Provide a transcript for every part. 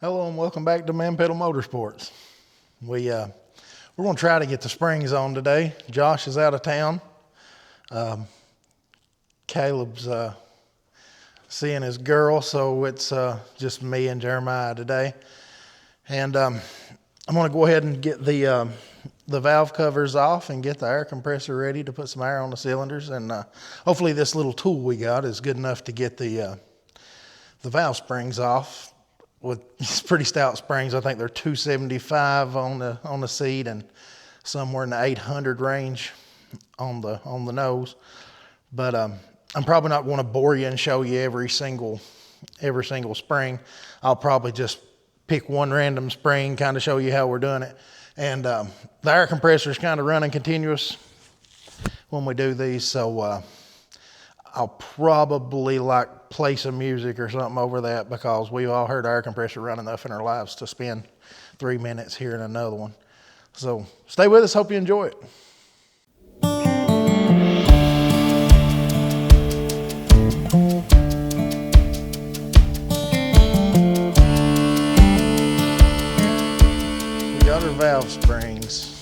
Hello and welcome back to Man Pedal Motorsports. We're going to try to get the springs on today. Josh is out of town. Caleb's seeing his girl, so it's just me and Jeremiah today. And I'm going to go ahead and get the valve covers off and get the air compressor ready to put some air on the cylinders. And hopefully this little tool we got is good enough to get the valve springs off. With these pretty stout springs. I think they're 275 on the seat and somewhere in the 800 range on the nose. But I'm probably not going to bore you and show you every single spring. I'll probably just pick one random spring, kind of show you how we're doing it. And the air compressor is kind of running continuous when we do these, so I'll probably play some music or something over that because we've all heard our air compressor run enough in our lives to spend 3 minutes hearing another one. So stay with us. Hope you enjoy it. We got our valve springs.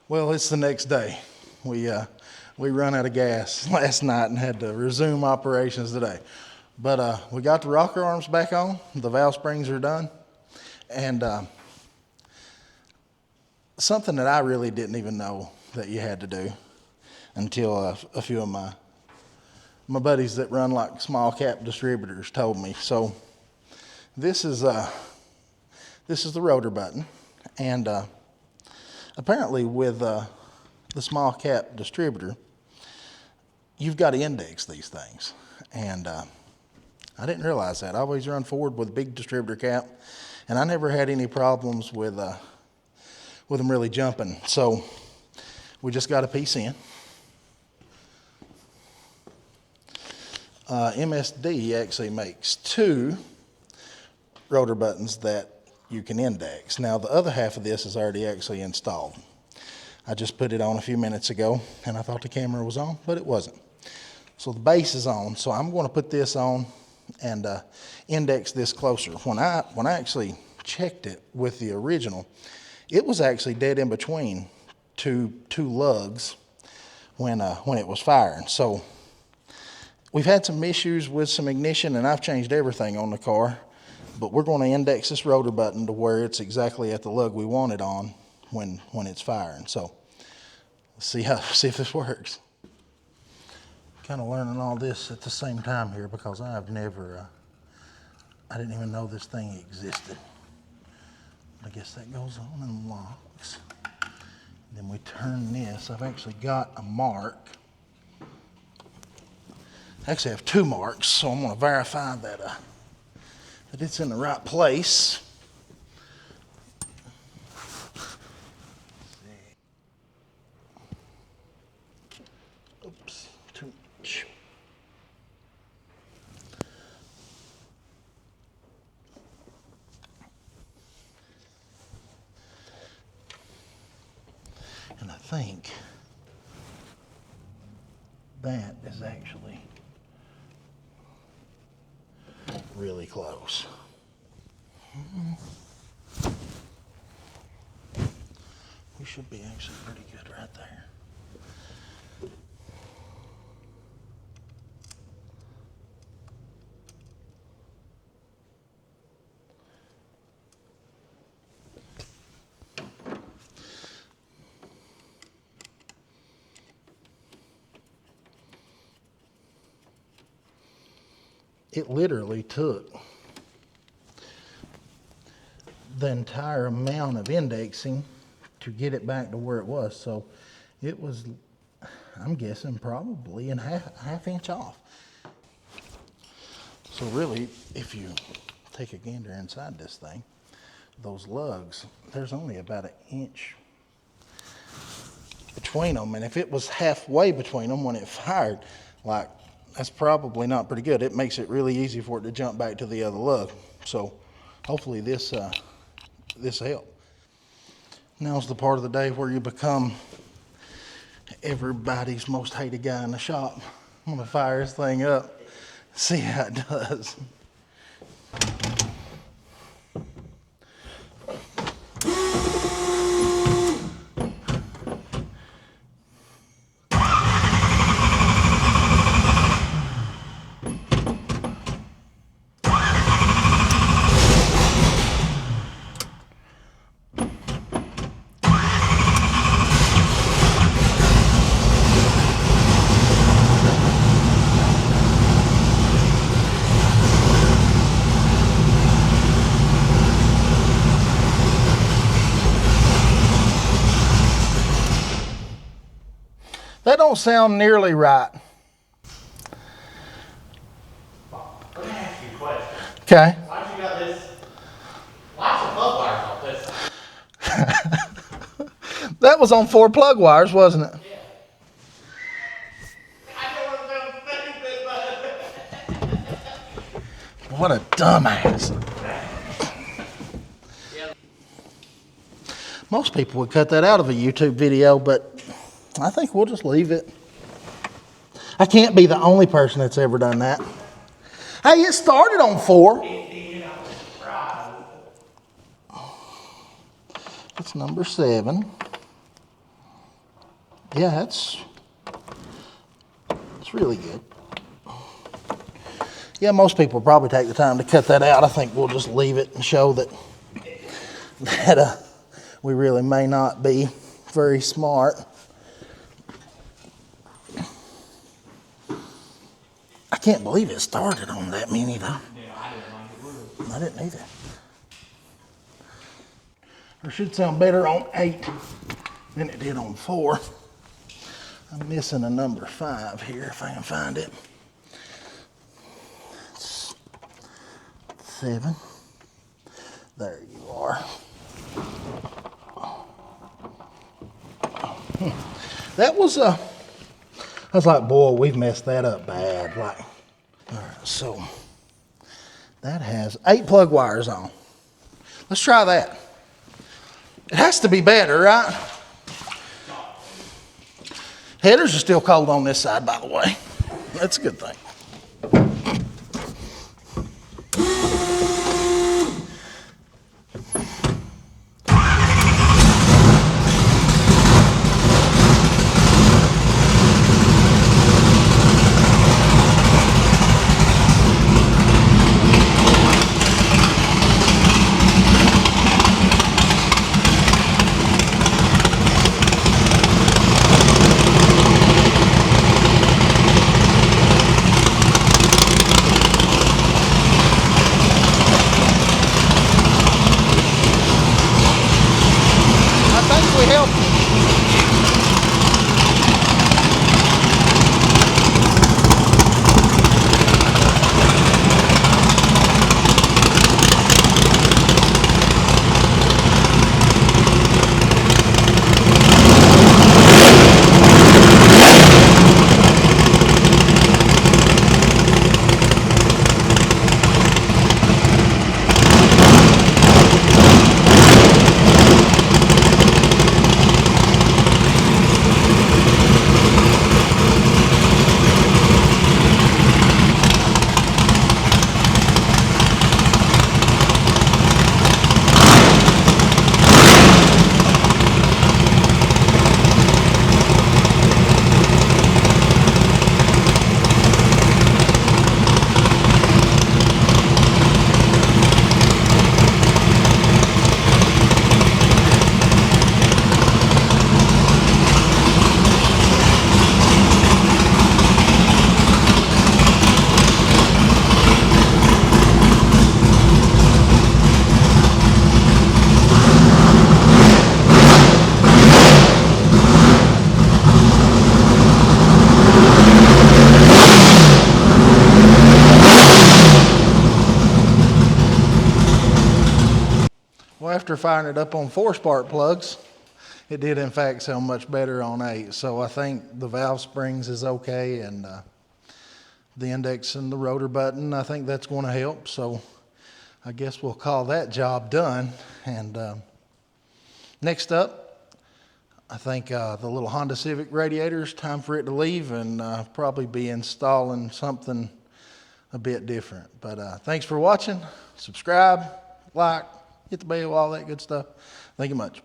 Well, it's the next day. We run out of gas last night and had to resume operations today. But we got the rocker arms back on. The valve springs are done. And something that I really didn't even know that you had to do until a few of my buddies that run like small cap distributors told me. So this is the rotor button. And apparently with the small cap distributor, you've got to index these things. And I didn't realize that. I always run forward with a big distributor cap, and I never had any problems with them really jumping. So we just got a piece in. MSD actually makes 2 rotor buttons that you can index. Now the other half of this is already actually installed. I just put it on a few minutes ago, and I thought the camera was on, but it wasn't. So the base is on, so I'm going to put this on and index this closer. When I actually checked it with the original, it was actually dead in between two lugs when it was firing. So we've had some issues with some ignition, and I've changed everything on the car, but we're going to index this rotor button to where it's exactly at the lug we want it on when it's firing. So let's see if this works. Kind of learning all this at the same time here because I've never, I didn't even know this thing existed. I guess that goes on and locks. Then we turn this. I've actually got a mark. I actually have 2 marks, so I'm going to verify that it's in the right place. Oops, too much. And I think that is actually really close. We should be actually pretty good right there. It literally took the entire amount of indexing to get it back to where it was. So it was, I'm guessing, probably a half inch off. So really, if you take a gander inside this thing, those lugs, there's only about 1 inch between them. And if it was halfway between them when it fired, like, that's probably not pretty good. It makes it really easy for it to jump back to the other lug. So hopefully this helps. Now's the part of the day where you become everybody's most hated guy in the shop. I'm gonna fire this thing up, see how it does. That don't sound nearly right. Let me ask you a question. Okay. Why you got this? Why's the plug wires on this? That was on 4 plug wires, wasn't it? Yeah. I know what I'm stupid, but What a dumbass. yeah. Most people would cut that out of a YouTube video, but I think we'll just leave it. I can't be the only person that's ever done that. Hey, it started on 4. It's number 7. Yeah, it's really good. Yeah, most people probably take the time to cut that out. I think we'll just leave it and show that we really may not be very smart. I can't believe it started on that many though. Yeah, I didn't like it. I didn't either. or should sound better on 8 than it did on 4. I'm missing a number 5 here if I can find it. 7. There you are. That was I was like, boy, we've messed that up bad. Like, all right, so that has 8 plug wires on. Let's try that. It has to be better, right? Headers are still cold on this side, by the way. That's a good thing. I think we helped. Well, after firing it up on 4 spark plugs, it did in fact sound much better on 8. So I think the valve springs is okay, and the index and the rotor button, I think that's going to help. So I guess we'll call that job done. And next up, I think the little Honda Civic radiator is time for it to leave, and probably be installing something a bit different. But thanks for watching. Subscribe, like, hit the bell, all that good stuff. Thank you much.